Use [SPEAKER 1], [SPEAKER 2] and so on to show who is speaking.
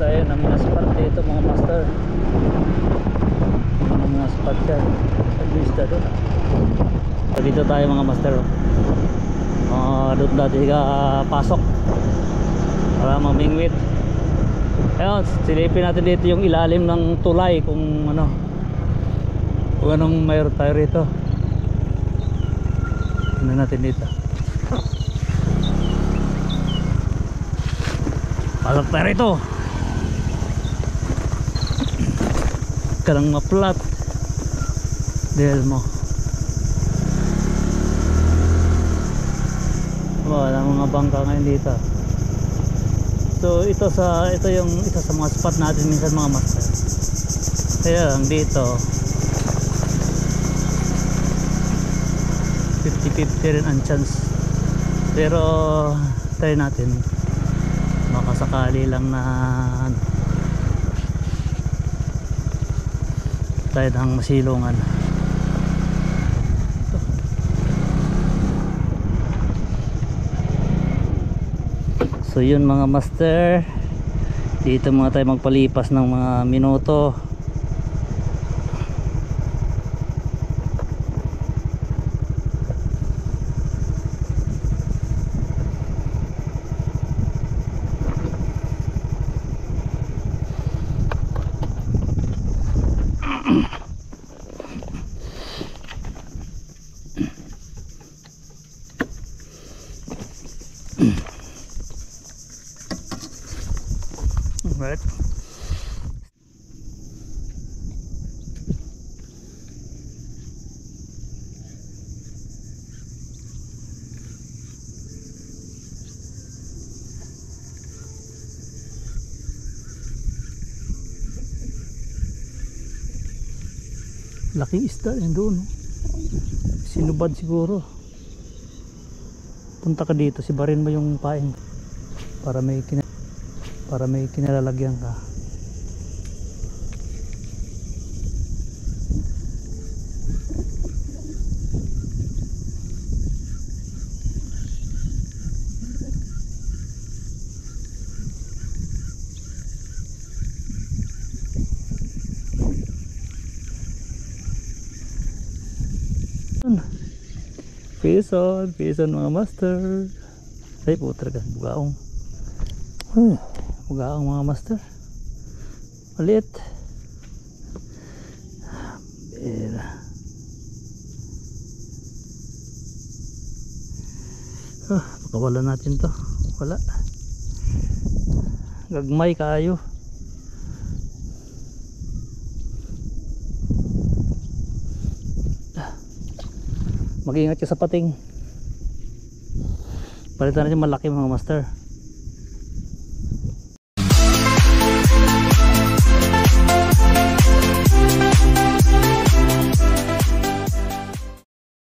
[SPEAKER 1] tayo ng mga spot dito mga master. Mga spot yan. Lista doon. So dito tayo mga master. Doon natin pasok para mamingwit. Ayun, silipin natin dito yung ilalim ng tulay kung ano, kung anong mayroon tayo rito. Tingnan natin dito. Pasok tayo rito. Karang maplat dahil mo wala mga bangka ngayon dito. So ito yung isa sa mga spot natin minsan mga master. Kaya lang dito 50-50 rin ang chance, pero try natin, makasakali lang na tayo ng masilungan. Ito. So yun mga master, dito mga tayo magpalipas ng mga minuto. Right. Laki isda yan doon, no? Sinubad siguro. Punta ka dito, sibarin mo yung pain para may kinalalagyan ka. Pison mga master. Ay putra ka, bugaong. Bugaong mga master. Maliit. Bera. Pakawalan natin to. Wala. Gagmay kayo. Mag-ingat ka sa pating. Palitan natin malaki mga master.